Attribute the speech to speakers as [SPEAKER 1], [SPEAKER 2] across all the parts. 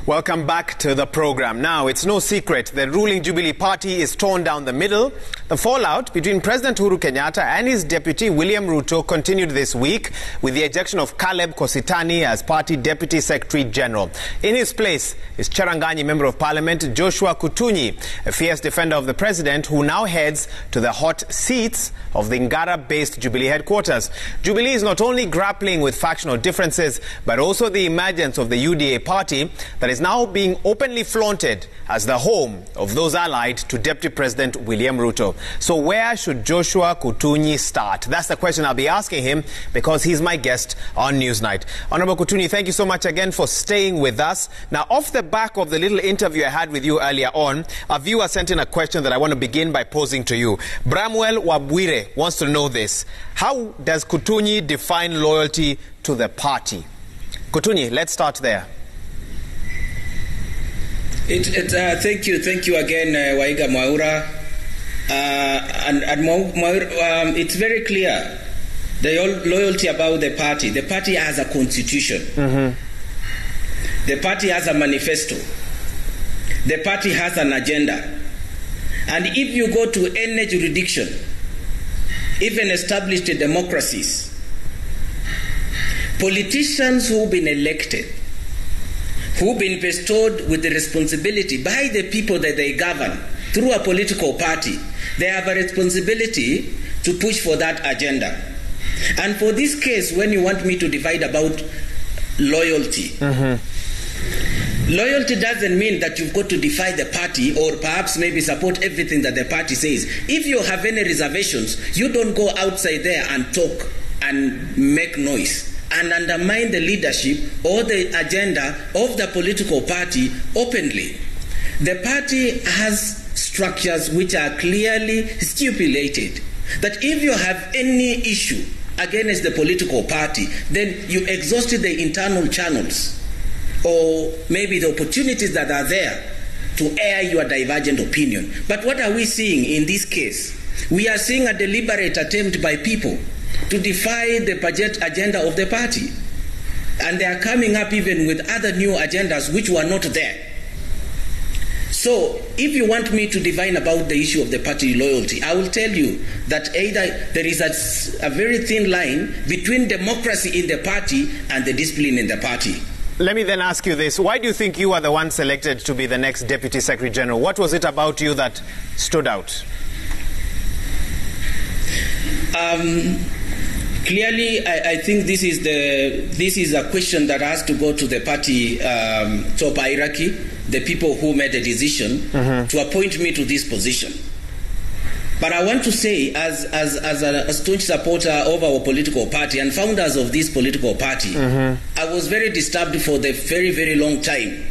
[SPEAKER 1] Welcome back to the program. Now, it's no secret the ruling Jubilee party is torn down the middle. The fallout between President Uhuru Kenyatta and his deputy William Ruto continued this week with the ejection of Caleb Kositany as party deputy secretary general. In his place is Cherangani Member of Parliament Joshua Kutuny, a fierce defender of the president who now heads to the hot seats of the Ngara-based Jubilee headquarters. Jubilee is not only grappling with factional differences, but also the emergence of the UDA party that is now being openly flaunted as the home of those allied to Deputy President William Ruto. So where should Joshua Kutuny start? That's the question I'll be asking him because he's my guest on Newsnight. Honorable Kutuny, thank you so much again for staying with us. Now, off the back of the little interview I had with you earlier on, a viewer sent in a question that I want to begin by posing to you. Bramwell Wabwire wants to know this. How does Kutuny define loyalty to the party? Kutuny, let's start there.
[SPEAKER 2] Thank you again, Waiga Mwaura. It's very clear the loyalty about the party. The party has a constitution. The party has a manifesto. The party has an agenda. And if you go to any jurisdiction, even established democracies, politicians who've been elected, who've been bestowed with the responsibility by the people that they govern through a political party, they have a responsibility to push for that agenda. And for this case, when you want me to divide about loyalty, loyalty doesn't mean that you've got to defy the party or perhaps maybe support everything that the party says. If you have any reservations, you don't go outside there and talk and make noise and undermine the leadership or the agenda of the political party openly. The party has structures which are clearly stipulated that if you have any issue against the political party, then you exhausted the internal channels or maybe the opportunities that are there to air your divergent opinion. But what are we seeing in this case? We are seeing a deliberate attempt by people to defy the budget agenda of the party. And they are coming up even with other new agendas which were not there. So, if you want me to divine about the issue of the party loyalty, I will tell you that either there is a very thin line between democracy in the party and the discipline in the party.
[SPEAKER 1] Let me then ask you this. Why do you think you are the one selected to be the next Deputy Secretary General? What was it about you that stood out?
[SPEAKER 2] Clearly, I think this is a question that has to go to the party top hierarchy, the people who made the decision to appoint me to this position. But I want to say, as a staunch supporter of our political party and founders of this political party, I was very disturbed for the very, very long time.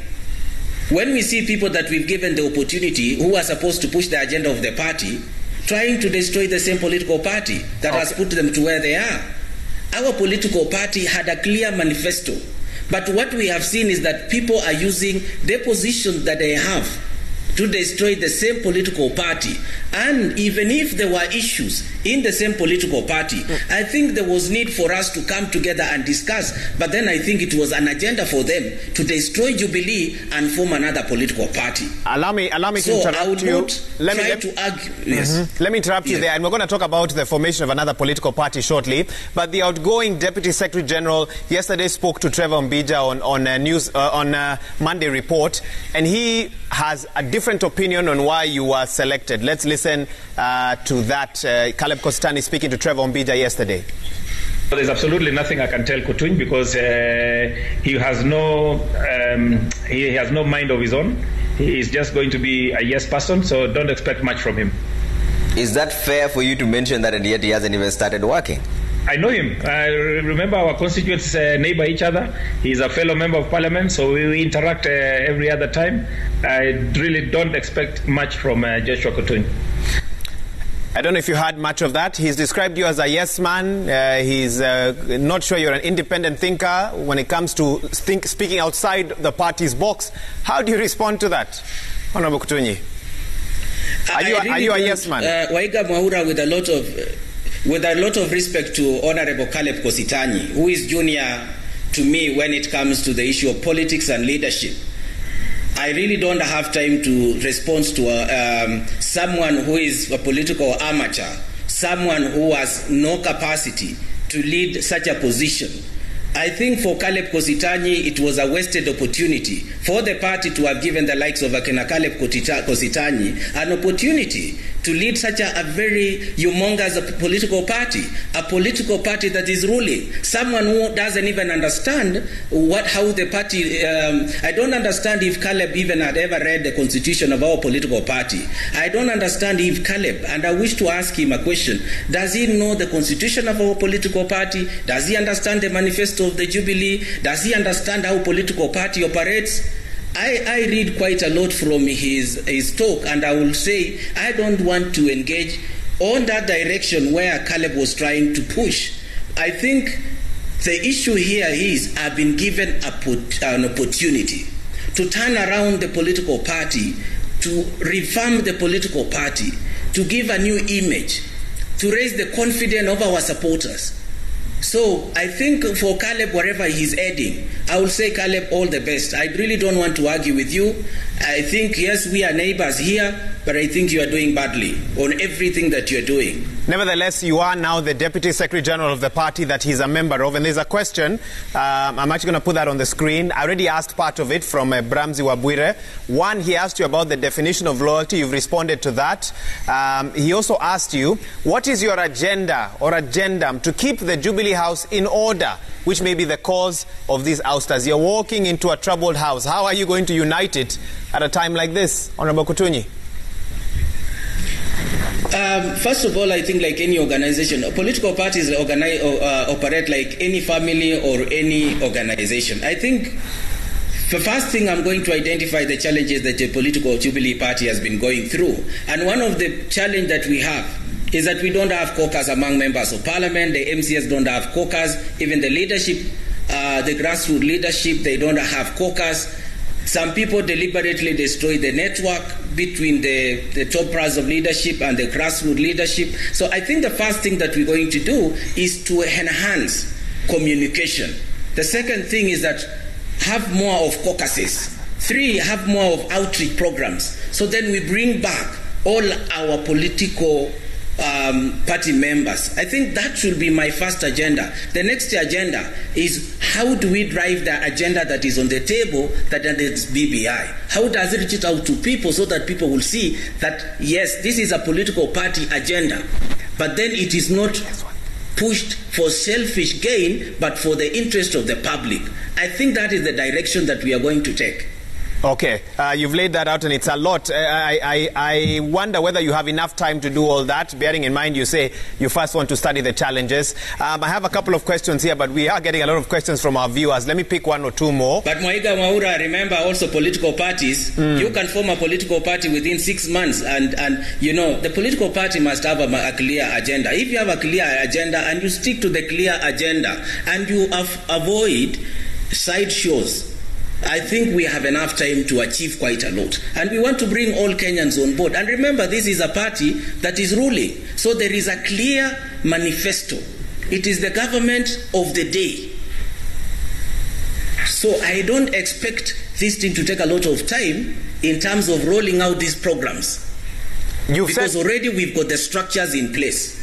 [SPEAKER 2] When we see people that we've given the opportunity who are supposed to push the agenda of the party, trying to destroy the same political party that has put them to where they are. Our political party had a clear manifesto. But what we have seen is that people are using the position that they have to destroy the same political party. And even if there were issues in the same political party, I think there was need for us to come together and discuss. But then I think it was an agenda for them to destroy Jubilee and form another political party.
[SPEAKER 1] Allow me to interrupt you. Let me interrupt you there, and we're going to talk about the formation of another political party shortly. But the outgoing Deputy Secretary General yesterday spoke to Trevor Mbija on Monday Report, and he has a different opinion on why you were selected. Let's listen to that. Caleb Kositany speaking to Trevor Mbija yesterday.
[SPEAKER 3] There's absolutely nothing I can tell Kuttuny because he has no mind of his own. He is just going to be a yes person, so don't expect much from him.
[SPEAKER 4] Is that fair for you to mention that, and yet he hasn't even started working?
[SPEAKER 3] I know him. I remember our constituents neighbor each other. He's a fellow member of parliament, so we interact every other time. I really don't expect much from Joshua Kuttuny.
[SPEAKER 1] I don't know if you heard much of that. He's described you as a yes man. He's not sure you're an independent thinker when it comes to speaking outside the party's box. How do you respond to that, Honorable Kuttuny? Are you a yes man?
[SPEAKER 2] Waiga Mwaura, with a lot of respect to Honorable Caleb Kositany, who is junior to me when it comes to the issue of politics and leadership. I really don't have time to respond to someone who is a political amateur, someone who has no capacity to lead such a position. I think for Caleb Kositany, it was a wasted opportunity for the party to have given the likes of Caleb Kositany an opportunity to lead such a very humongous political party that is ruling. Someone who doesn't even understand how the party. I don't understand if Caleb even had ever read the constitution of our political party. I don't understand if Caleb, and I wish to ask him a question, does he know the constitution of our political party? Does he understand the manifesto of the Jubilee? Does he understand how political party operates? I read quite a lot from his talk, and I will say I don't want to engage on that direction where Caleb was trying to push. I think the issue here is I've been given an opportunity to turn around the political party, to reform the political party, to give a new image, to raise the confidence of our supporters. So I think for Caleb, wherever he's heading, I will say, Caleb, all the best. I really don't want to argue with you. I think, yes, we are neighbors here, but I think you are doing badly on everything that you're doing.
[SPEAKER 1] Nevertheless, you are now the Deputy Secretary General of the party that he's a member of. And there's a question. I'm actually going to put that on the screen. I already asked part of it from Bramzi Wabwire. One, he asked you about the definition of loyalty. You've responded to that. He also asked you, what is your agenda or agendum to keep the Jubilee House in order, which may be the cause of these ousters? You're walking into a troubled house. How are you going to unite it at a time like this, Honorable Kuttuny?
[SPEAKER 2] First of all, I think like any organization, political parties operate like any family or any organization. I think the first thing, I'm going to identify the challenges that the political Jubilee party has been going through. And one of the challenges that we have is that we don't have caucus among members of parliament. The MCS don't have caucus. Even the leadership, the grassroots leadership, they don't have caucus. Some people deliberately destroy the network between the top brass of leadership and the grassroots leadership. So I think the first thing that we're going to do is to enhance communication. The second thing is that have more of caucuses. 3, have more of outreach programs. So then we bring back all our political party members. I think that should be my first agenda. The next agenda is how do we drive the agenda that is on the table, that is BBI? How does it reach out to people so that people will see that, yes, this is a political party agenda, but then it is not pushed for selfish gain, but for the interest of the public. I think that is the direction that we are going to take.
[SPEAKER 1] Okay, you've laid that out and it's a lot. I wonder whether you have enough time to do all that, bearing in mind you say you first want to study the challenges. I have a couple of questions here, but we are getting a lot of questions from our viewers. Let me pick 1 or 2 more.
[SPEAKER 2] But Mwaiga Mwaura, remember also political parties. You can form a political party within 6 months, and you know, the political party must have a clear agenda. If you have a clear agenda and you stick to the clear agenda and you avoid side shows, I think we have enough time to achieve quite a lot. And we want to bring all Kenyans on board. And remember, this is a party that is ruling. So there is a clear manifesto. It is the government of the day. So I don't expect this thing to take a lot of time in terms of rolling out these programs. Because already we've got the structures in place.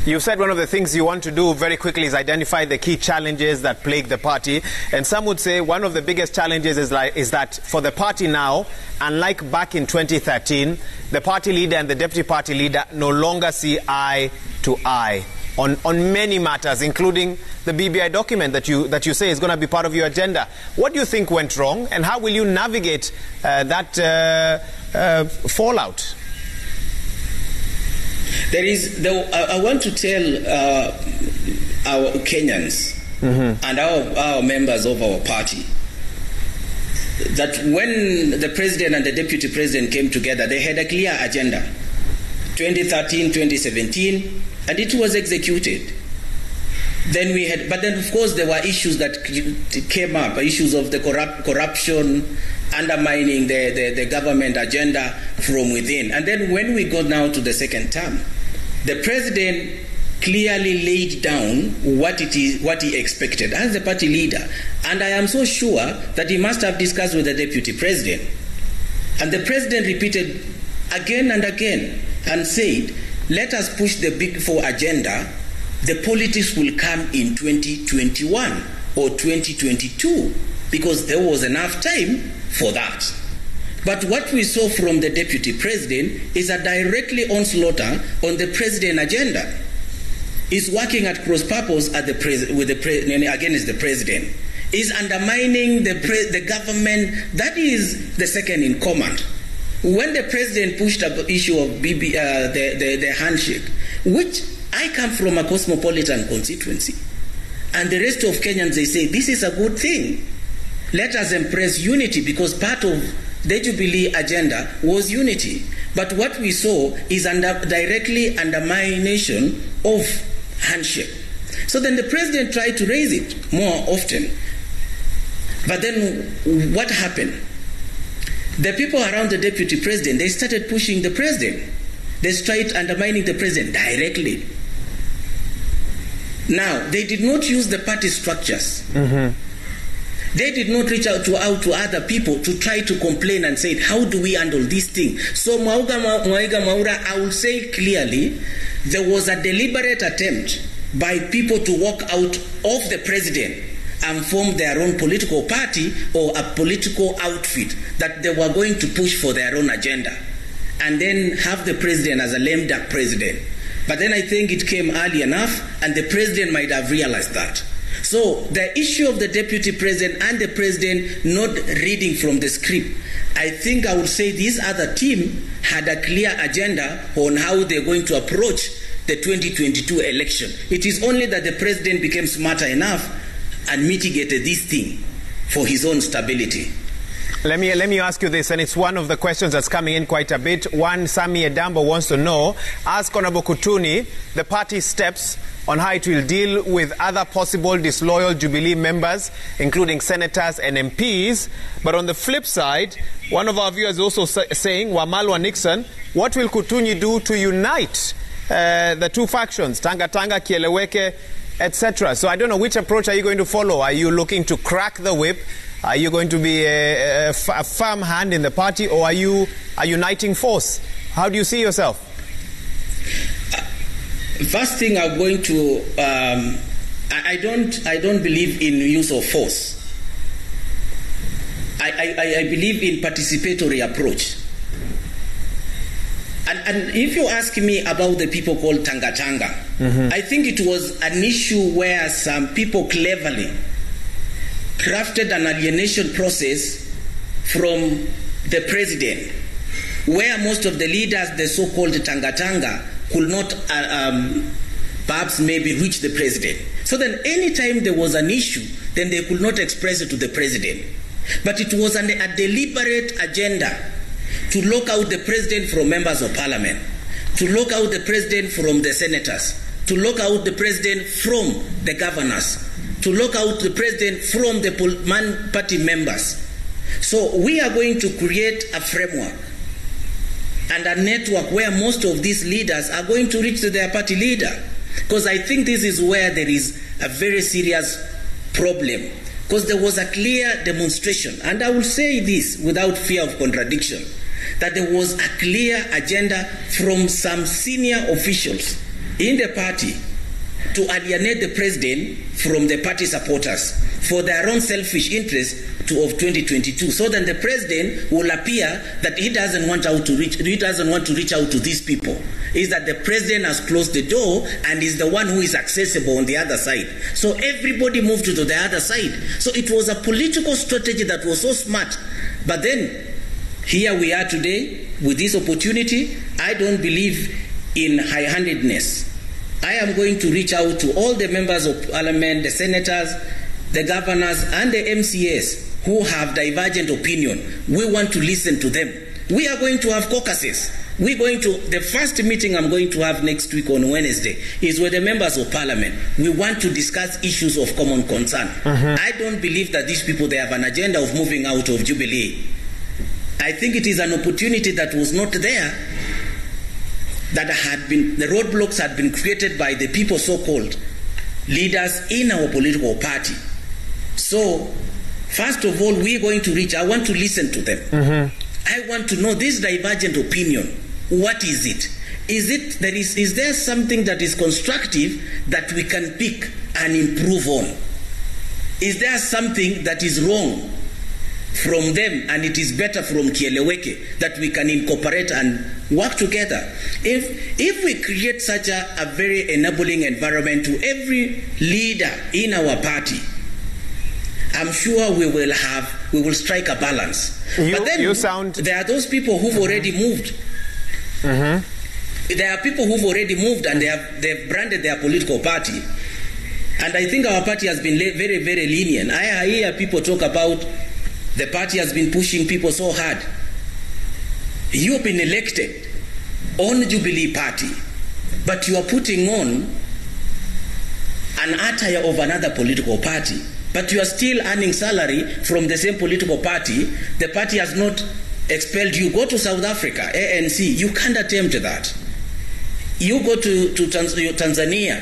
[SPEAKER 1] You've said one of the things you want to do very quickly is identify the key challenges that plague the party. And some would say one of the biggest challenges is that for the party now, unlike back in 2013, the party leader and the deputy party leader no longer see eye to eye on many matters, including the BBI document that you say is going to be part of your agenda. What do you think went wrong, and how will you navigate that fallout?
[SPEAKER 2] I want to tell our Kenyans and our members of our party that when the president and the deputy president came together, they had a clear agenda, 2013, 2017, and it was executed. But then of course there were issues that came up, issues of the corruption, undermining the government agenda from within. And then when we go now to the second term, the president clearly laid down what he expected as the party leader. And I am so sure that he must have discussed with the deputy president. And the president repeated again and again and said, let us push the Big Four agenda. The politics will come in 2021 or 2022 because there was enough time for that. But what we saw from the deputy president is a directly onslaught on the president agenda. Is working at cross purpose at against the president. Is undermining the government that is the second in command. When the president pushed the issue of the handshake, which I come from a cosmopolitan constituency, and the rest of Kenyans, they say this is a good thing. Let us embrace unity because part of the Jubilee agenda was unity. But what we saw is directly undermination of handshake. So then the president tried to raise it more often. But then what happened? The people around the deputy president, they started pushing the president. They started undermining the president directly. Now, they did not use the party structures. They did not reach out to other people to try to complain and say, how do we handle this thing? So Mwaiga Mwaura, I will say clearly, there was a deliberate attempt by people to walk out of the president and form their own political party or a political outfit that they were going to push for their own agenda and then have the president as a lame duck president. But then I think it came early enough and the president might have realized that. So the issue of the deputy president and the president not reading from the script, I think I would say this other team had a clear agenda on how they're going to approach the 2022 election. It is only that the president became smarter enough and mitigated this thing for his own stability.
[SPEAKER 1] Let me ask you this, and it's one of the questions that's coming in quite a bit. One, Sami Edambo wants to know, ask Honorable Kuttuny the party's steps on how it will deal with other possible disloyal Jubilee members, including senators and MPs. But on the flip side, one of our viewers also saying, Wamalwa Nixon, what will Kuttuny do to unite the two factions, Tanga Tanga, Kieleweke, etc.? So I don't know, which approach are you going to follow? Are you looking to crack the whip? Are you going to be a firm hand in the party, or are you a uniting force? How do you see yourself?
[SPEAKER 2] First thing, I'm going to. I don't believe in use of force. I believe in participatory approach. And if you ask me about the people called Tanga Tanga, I think it was an issue where some people cleverly crafted an alienation process from the president, where most of the leaders, the so-called Tanga Tanga, could not perhaps maybe reach the president. So then anytime there was an issue, then they could not express it to the president. But it was a deliberate agenda to lock out the president from members of parliament, to lock out the president from the senators, to lock out the president from the governors, to lock out the president from the party members. So we are going to create a framework and a network where most of these leaders are going to reach to their party leader. Because I think this is where there is a very serious problem. Because there was a clear demonstration, and I will say this without fear of contradiction, that there was a clear agenda from some senior officials in the party to alienate the president from the party supporters for their own selfish interest of 2022. So then the president will appear that he doesn't want to reach out to these people. Is that the president has closed the door and is the one who is accessible on the other side. So everybody moved to the other side. So it was a political strategy that was so smart. But then here we are today with this opportunity. I don't believe in high-handedness. I am going to reach out to all the members of parliament, the senators, the governors, and the MCAs who have divergent opinion. We want to listen to them. We are going to have caucuses. The first meeting I'm going to have next week on Wednesday is with the members of parliament. We want to discuss issues of common concern. I don't believe that these people, they have an agenda of moving out of Jubilee. I think it is an opportunity that was not there. that the roadblocks had been created by the people so-called leaders in our political party. So, first of all, we're going to I want to listen to them. I want to know this divergent opinion. What is it? Is there something that is constructive that we can pick and improve on? Is there something that is wrong from them and it is better from Kieleweke that we can incorporate and work together? If we create such a very enabling environment to every leader in our party, I'm sure we will strike a balance. But then there are those people who've already moved. There are people who've already moved and they've branded their political party. And I think our party has been very, very lenient. I hear people talk about the party has been pushing people so hard. You've been elected on Jubilee Party, but you are putting on an attire of another political party, but you are still earning salary from the same political party. The party has not expelled you. Go to South Africa, ANC, you can't attempt that. You go to Tanzania,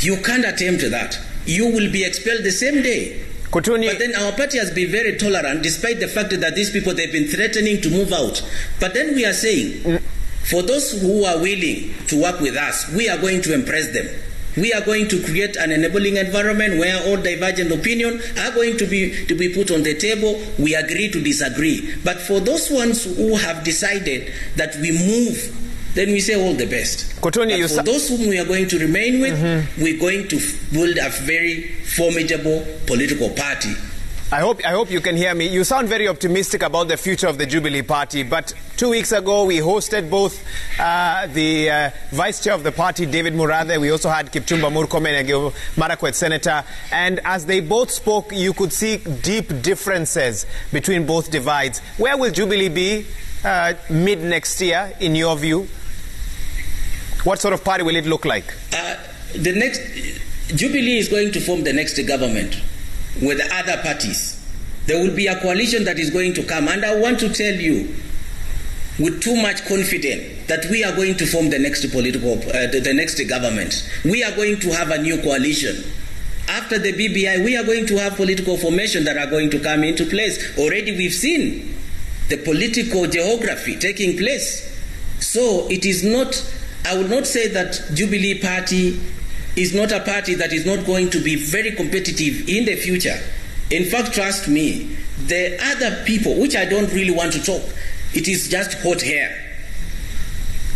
[SPEAKER 2] you can't attempt that. You will be expelled the same day.
[SPEAKER 1] Kuttuny.
[SPEAKER 2] But then our party has been very tolerant, despite the fact that these people, they've been threatening to move out. But then we are saying, for those who are willing to work with us, we are going to impress them. We are going to create an enabling environment where all divergent opinions are going to be put on the table. We agree to disagree. But for those ones who have decided that we move, then we say all the best.
[SPEAKER 1] Kuttuny,
[SPEAKER 2] but for those whom we are going to remain with, we're going to build a very formidable political party.
[SPEAKER 1] I hope you can hear me. You sound very optimistic about the future of the Jubilee Party, but 2 weeks ago we hosted both the Vice Chair of the party, David Murathe. We also had Kipchumba Murkomen, Marakwet Senator, and as they both spoke, you could see deep differences between both divides. Where will Jubilee be mid next year, in your view? What sort of party will it look like?
[SPEAKER 2] The next Jubilee is going to form the next government with other parties. There will be a coalition that is going to come, and I want to tell you with too much confidence that we are going to form the next the next government. We are going to have a new coalition. After the BBI, we are going to have political formation that are going to come into place. Already we've seen the political geography taking place. So it is not, I would not say that Jubilee Party is not a party that is not going to be very competitive in the future. In fact, trust me, the other people, which I don't really want to talk, it is just hot air.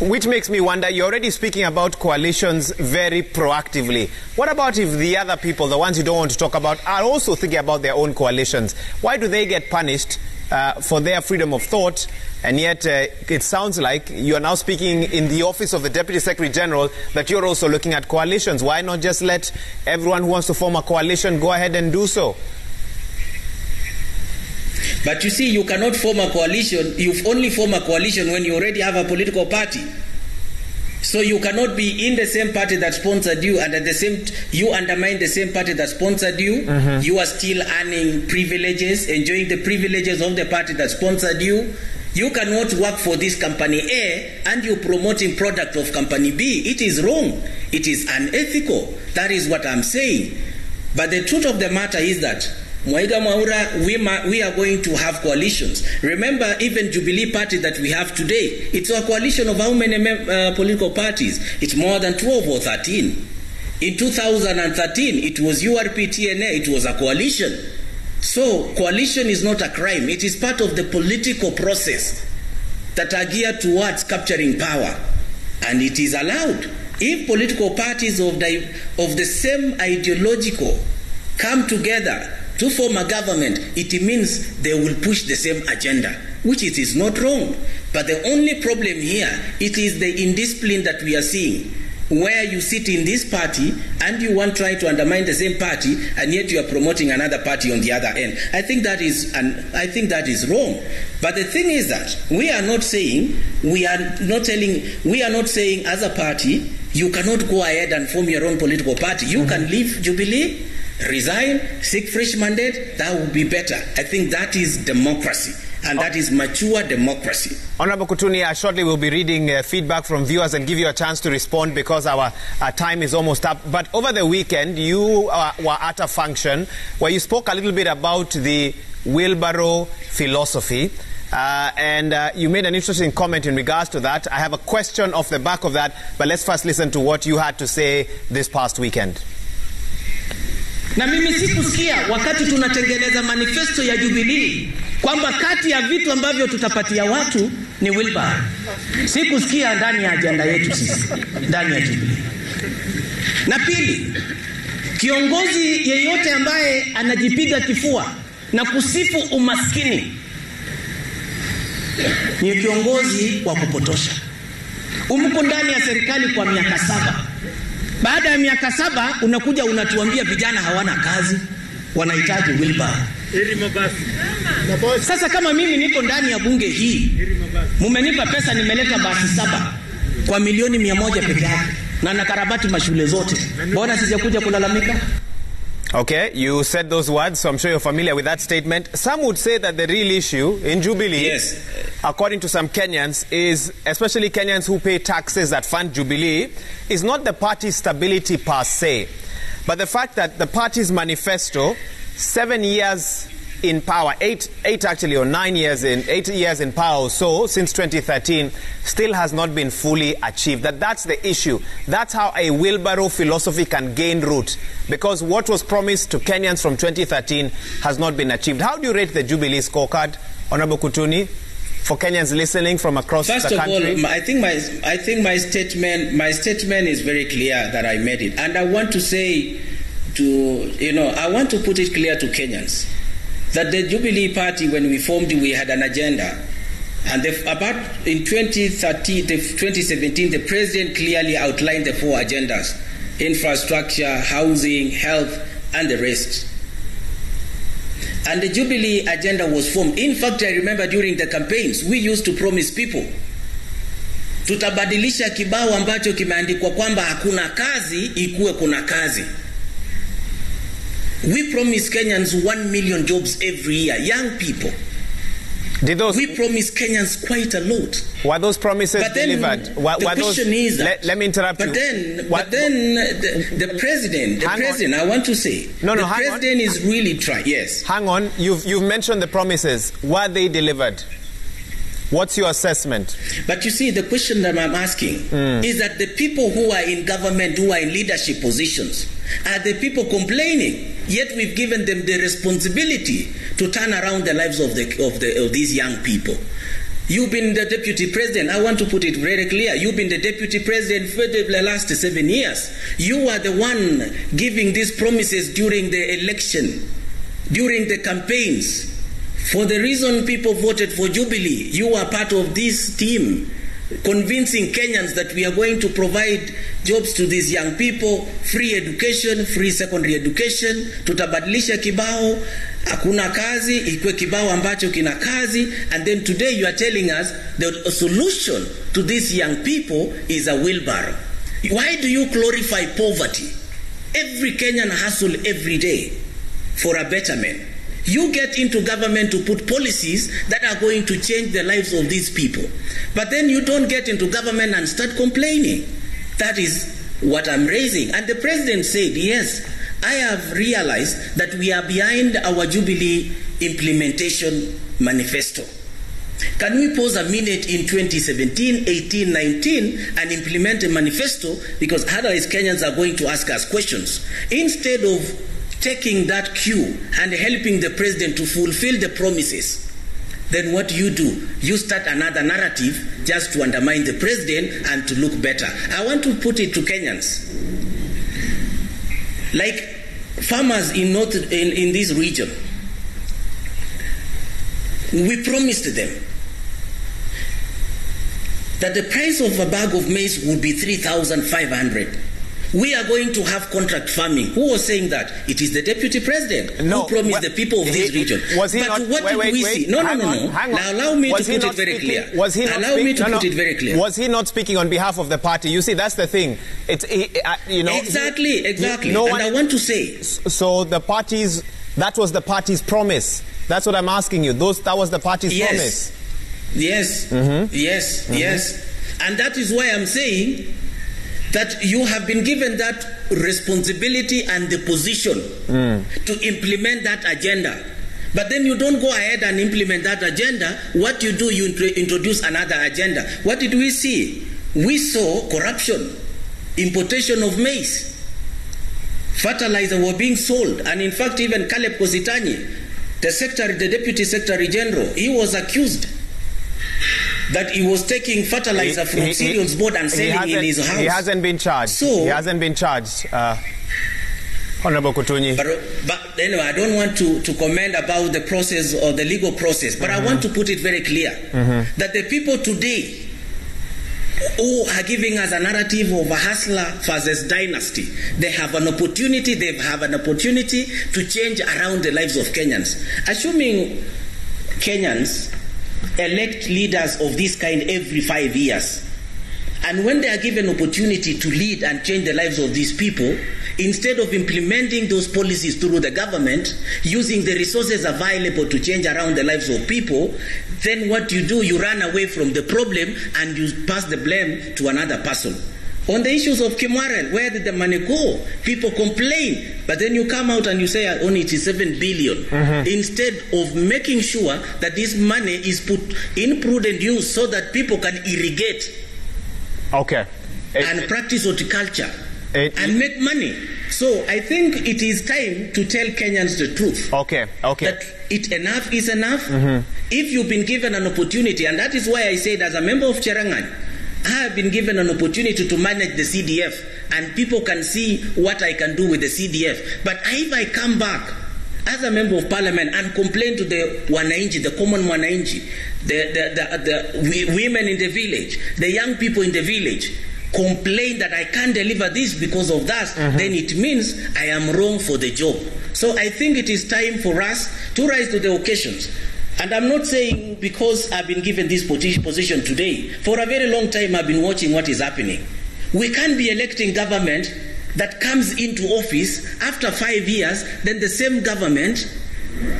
[SPEAKER 1] Which makes me wonder, you're already speaking about coalitions very proactively. What about if the other people, the ones you don't want to talk about, are also thinking about their own coalitions? Why do they get punished for their freedom of thought? And yet it sounds like you are now speaking in the office of the Deputy Secretary General that you're also looking at coalitions. Why not just let everyone who wants to form a coalition go ahead and do so?
[SPEAKER 2] But you see, you cannot form a coalition. You only form a coalition when you already have a political party. So you cannot be in the same party that sponsored you, and at the same you undermine the same party that sponsored you. You are still earning privileges, enjoying the privileges of the party that sponsored you. You cannot work for this company A and you're promoting product of company B. It is wrong. It is unethical. That is what I'm saying. But the truth of the matter is that Mwaiga Mwaura, we are going to have coalitions. Remember, even Jubilee Party that we have today, it's a coalition of how many political parties? It's more than 12 or 13. In 2013, it was URP-TNA, it was a coalition. So, coalition is not a crime. It is part of the political process that are geared towards capturing power. And it is allowed. If political parties of the same ideological come together to form a government, it means they will push the same agenda, which it is not wrong. But the only problem here, it is the indiscipline that we are seeing, where you sit in this party and you want try to undermine the same party, and yet you are promoting another party on the other end. I think that is wrong. But the thing is that we are not saying as a party you cannot go ahead and form your own political party. You can leave Jubilee, resign, seek fresh mandate. That would be better. I think that is democracy. And that is mature democracy.
[SPEAKER 1] Honorable Kuttuny, shortly we'll be reading feedback from viewers and give you a chance to respond because our time is almost up. But over the weekend, you were at a function where you spoke a little bit about the wheelbarrow philosophy. And you made an interesting comment in regards to that. I have a question off the back of that, but let's first listen to what you had to say this past weekend.
[SPEAKER 2] Na mimi sikusikia wakati tunatengeneza manifesto ya Jubilee kwamba kati ya vitu ambavyo tutapatia watu ni wheelbarrow. Sikusikia ndani ya agenda yetu sisi, ndani ya Jubilee. Na pili, kiongozi yeyote ambaye anajipiga kifua na kusifu umaskini ni kiongozi wa kupotosha. Umko ndani ya serikali kwa miaka 7. Baada ya miaka 7 unakuja unatuambia vijana hawana kazi, wanahitaji wheelbarrow. Sasa kama mimi niko ndani ya bunge hii, mumenipa pesa nimeleta basi 7 kwa milioni 100 peke yake na nakarabati mashule zote. Mbona sijakuja kulalamika?
[SPEAKER 1] Okay, you said those words, so I'm sure you're familiar with that statement. Some would say that the real issue in Jubilee,
[SPEAKER 2] yes,
[SPEAKER 1] according to some Kenyans, is, especially Kenyans who pay taxes that fund Jubilee, is not the party's stability per se, but the fact that the party's manifesto, 7 years in power, 8 actually, or 8 years in power or so, since 2013, still has not been fully achieved. That's the issue. That's how a wheelbarrow philosophy can gain root, because what was promised to Kenyans from 2013 has not been achieved. How do you rate the Jubilee scorecard, Honorable Kuttuny, for Kenyans listening from across the country?
[SPEAKER 2] First of all, I think my statement is very clear that I made it, and I want to say I want to put it clear to Kenyans that the Jubilee Party, when we formed, we had an agenda. And in 2017, the president clearly outlined the 4 agendas: infrastructure, housing, health, and the rest. And the Jubilee agenda was formed. In fact, I remember during the campaigns, we used to promise people, tutabadilisha kibao ambacho kimeandikwa kwamba hakuna kazi, ikuwe kuna kazi. We promise Kenyans 1 million jobs every year, young people. We promise Kenyans quite a lot.
[SPEAKER 1] Were those promises delivered?
[SPEAKER 2] The question is that,
[SPEAKER 1] let me interrupt you.
[SPEAKER 2] But then the president, I want to say, the president is really trying. Yes.
[SPEAKER 1] Hang on. You've mentioned the promises. Were they delivered? What's your assessment?
[SPEAKER 2] But you see, the question that I'm asking is that the people who are in government, who are in leadership positions, are the people complaining. Yet we've given them the responsibility to turn around the lives of these young people. You've been the deputy president. I want to put it very clear. You've been the deputy president for the last 7 years. You are the one giving these promises during the election, during the campaigns. For the reason people voted for Jubilee, you are part of this team, convincing Kenyans that we are going to provide jobs to these young people, free education, free secondary education, tutabadilisha kibao, hakuna kazi, ikwe kibao ambacho kina kazi, and then today you are telling us the solution to these young people is a wheelbarrow. Why do you glorify poverty? Every Kenyan hustle every day for a betterment. You get into government to put policies that are going to change the lives of these people. But then you don't get into government and start complaining. That is what I'm raising. And the president said, yes, I have realized that we are behind our Jubilee implementation manifesto. Can we pause a minute in 2017, 18, 19 and implement a manifesto? Because otherwise Kenyans are going to ask us questions. Instead of taking that cue and helping the president to fulfill the promises, then what do? You start another narrative just to undermine the president and to look better. I want to put it to Kenyans. Like farmers in this region, we promised them that the price of a bag of maize would be 3,500. We are going to have contract farming. Who was saying that? It is the deputy president who promised the people of this region.
[SPEAKER 1] Was he
[SPEAKER 2] but
[SPEAKER 1] not,
[SPEAKER 2] what did we see? No. Now allow me to put it very clear. Was he not speaking
[SPEAKER 1] on behalf of the party? You see, that's the thing.
[SPEAKER 2] Exactly.
[SPEAKER 1] No
[SPEAKER 2] and I want to say.
[SPEAKER 1] So the party's That was the party's promise. That's what I'm asking you. That was the party's promise.
[SPEAKER 2] Yes. Yes. And that is why I'm saying that you have been given that responsibility and the position to implement that agenda. But then you don't go ahead and implement that agenda. What you do, you introduce another agenda. What did we see? We saw corruption, importation of maize, fertilizer were being sold. And in fact, even Caleb Kositany, the Deputy Secretary General, he was accused that he was taking fertilizer from cereals board and selling in his house.
[SPEAKER 1] He hasn't been charged. He hasn't been charged. Honorable Kuttuny.
[SPEAKER 2] But anyway, I don't want to comment about the process or the legal process, but I want to put it very clear that the people today who are giving us a narrative of a hustler versus dynasty, they have an opportunity to change around the lives of Kenyans. Assuming Kenyans elect leaders of this kind every 5 years, and when they are given opportunity to lead and change the lives of these people, instead of implementing those policies through the government, using the resources available to change around the lives of people, then what you do, you run away from the problem and you pass the blame to another person. On the issues of Kimwarel, where did the money go? People complain, but then you come out and you say only it is 7 billion. Instead of making sure that this money is put in prudent use so that people can irrigate and practice horticulture and make money. So I think it is time to tell Kenyans the truth. That enough is enough. If you've been given an opportunity, and that is why I said as a member of Cherangany, I have been given an opportunity to manage the CDF, and people can see what I can do with the CDF. But if I come back as a member of parliament and complain to the Wanainchi, the common Wanainchi, the women in the village, the young people in the village, complain that I can't deliver this because of that, then it means I am wrong for the job. So I think it is time for us to rise to the occasions. And I'm not saying because I've been given this position today. For a very long time I've been watching what is happening. We can't be electing government that comes into office after 5 years, then the same government,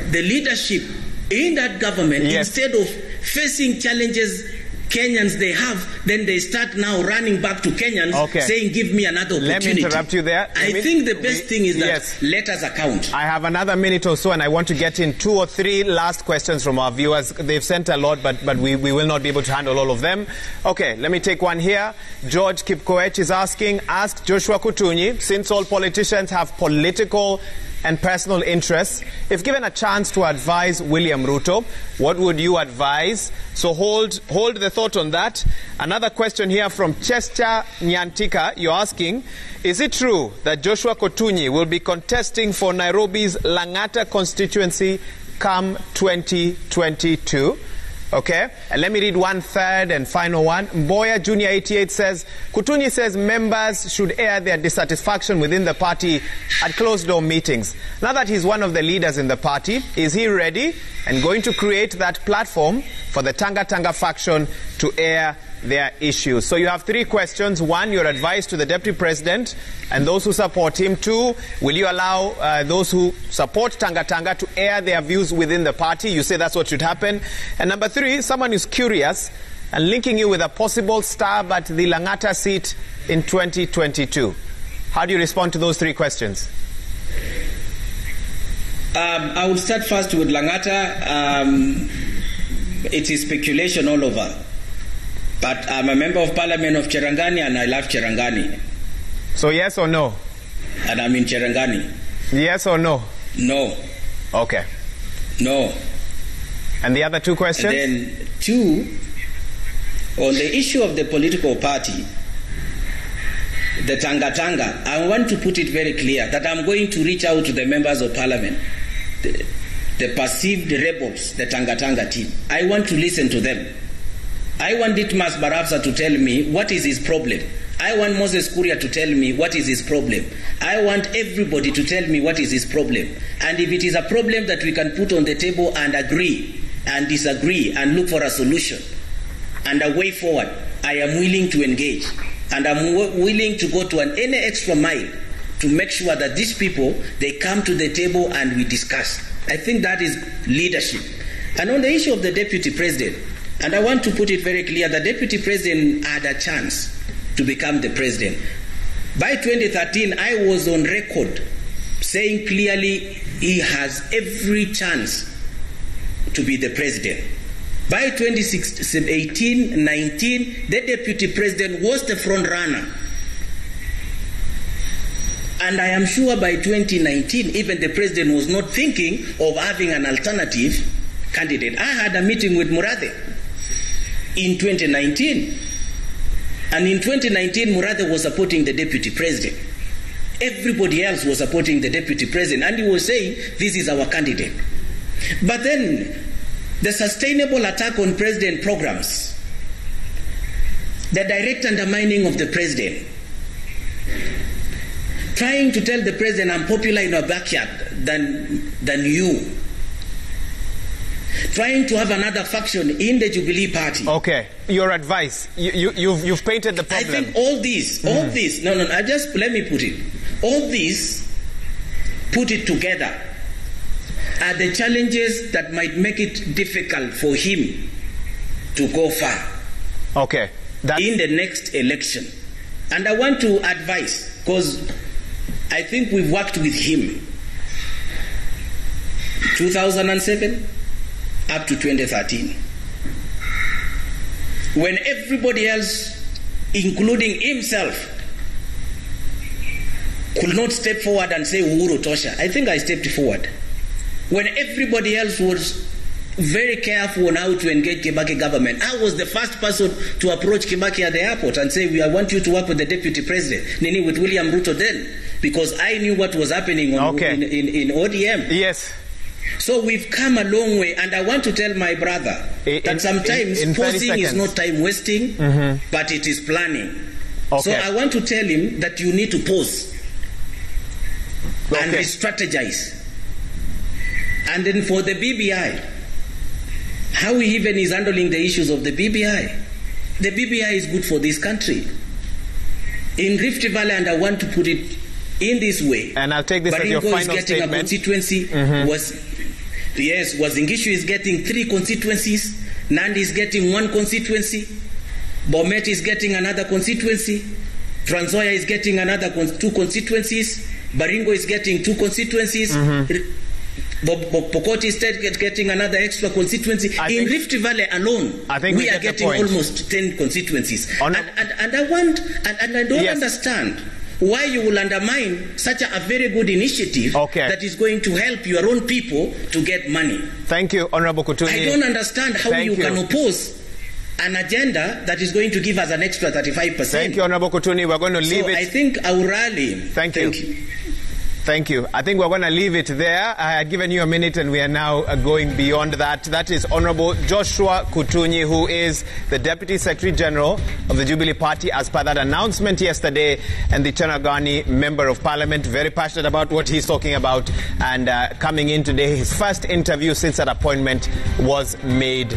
[SPEAKER 2] the leadership in that government, instead of facing challenges Kenyans they have, then they start now running back to Kenyans saying, give me another opportunity.
[SPEAKER 1] Let me interrupt you there.
[SPEAKER 2] I think the best thing is that let us account.
[SPEAKER 1] I have another minute or so, and I want to get in 2 or 3 last questions from our viewers. They've sent a lot, but we will not be able to handle all of them. Okay, let me take one here. George Kipkoech is asking, ask Joshua Kuttuny, since all politicians have political and personal interests, if given a chance to advise William Ruto, what would you advise? So hold the thought on that. Another question here from Chester Nyantika. You're asking, is it true that Joshua Kuttuny will be contesting for Nairobi's Lang'ata constituency come 2022? Okay, and let me read one third and final one. Mboya Junior 88 says, Kuttuny says members should air their dissatisfaction within the party at closed-door meetings. Now that he's one of the leaders in the party, is he ready and going to create that platform for the Tanga faction to air their issues? So you have 3 questions. 1, your advice to the Deputy President and those who support him. 2, will you allow those who support Tanga to air their views within the party? You say that's what should happen. And number 3, someone is curious and linking you with a possible stab at the Lang'ata seat in 2022. How do you respond to those 3 questions?
[SPEAKER 2] I would start first with Lang'ata. It is speculation all over. But I'm a member of parliament of Cherangany and I love Cherangany.
[SPEAKER 1] So yes or no?
[SPEAKER 2] And I'm in Cherangany.
[SPEAKER 1] Yes or no?
[SPEAKER 2] No.
[SPEAKER 1] Okay.
[SPEAKER 2] No.
[SPEAKER 1] And the other 2 questions?
[SPEAKER 2] And then 2, on the issue of the political party, the Tanga, I want to put it very clear that I'm going to reach out to the members of parliament, the perceived rebels, the Tanga team. I want to listen to them. I want Ditmas Barabsa to tell me what is his problem. I want Moses Kuria to tell me what is his problem. I want everybody to tell me what is his problem. And if it is a problem that we can put on the table and agree and disagree and look for a solution and a way forward, I am willing to engage. And I'm willing to go to any extra mile to make sure that these people, they come to the table and we discuss. I think that is leadership. And on the issue of the deputy president, and I want to put it very clear, the deputy president had a chance to become the president. By 2013, I was on record saying clearly he has every chance to be the president. By 2018-19, the deputy president was the front runner. And I am sure by 2019, even the president was not thinking of having an alternative candidate. I had a meeting with Murathe in 2019. And in 2019, Murathe was supporting the deputy president. Everybody else was supporting the deputy president. And he was saying, this is our candidate. But then, the sustainable attack on president programs, the direct undermining of the president, trying to tell the president, I'm popular in our backyard than you. Trying to have another faction in the Jubilee party.
[SPEAKER 1] Okay, your advice. You've painted the problem.
[SPEAKER 2] I think all this, let me put it. All this, put it together, are the challenges that might make it difficult for him to go far.
[SPEAKER 1] Okay.
[SPEAKER 2] In the next election. And I want to advise, because I think we've worked with him 2007 up to 2013. When everybody else, including himself, could not step forward and say Uhuru Tosha, I think I stepped forward. When everybody else was very careful on how to engage Kibaki government, I was the first person to approach Kibaki at the airport and say, I want you to work with the deputy president, Nini, with William Ruto then, because I knew what was happening in ODM.
[SPEAKER 1] Yes.
[SPEAKER 2] So we've come a long way, and I want to tell my brother that sometimes posing is not time wasting, but it is planning. Okay. So I want to tell him that you need to pause and re-strategize. And then for the BBI, how he even is handling the issues of the BBI. The BBI is good for this country. In Rift Valley, and I want to put it in this way.
[SPEAKER 1] And I'll take this as your final
[SPEAKER 2] is getting
[SPEAKER 1] statement.
[SPEAKER 2] A constituency. Wazingishu is getting 3 constituencies. Nandi is getting 1 constituency. Bomet is getting another constituency. Trans Nzoia is getting another 2 constituencies. Baringo is getting 2 constituencies. Pokoti State getting another extra constituency. In Rift Valley alone, we are getting almost 10 constituencies. And I don't understand why you will undermine such a very good initiative that is going to help your own people to get money.
[SPEAKER 1] Thank you, Honorable Kuttuny.
[SPEAKER 2] I don't understand how you can oppose an agenda that is going to give us an extra 35%.
[SPEAKER 1] Thank you, Honorable Kuttuny. We're going to leave it.
[SPEAKER 2] I think I will rally.
[SPEAKER 1] Thank you. Thank you. I think we're going to leave it there. I had given you a minute and we are now going beyond that. That is Honorable Joshua Kutuny, who is the Deputy Secretary General of the Jubilee Party, as per that announcement yesterday, and the Chanagani Member of Parliament, very passionate about what he's talking about, and coming in today, his first interview since that appointment was made.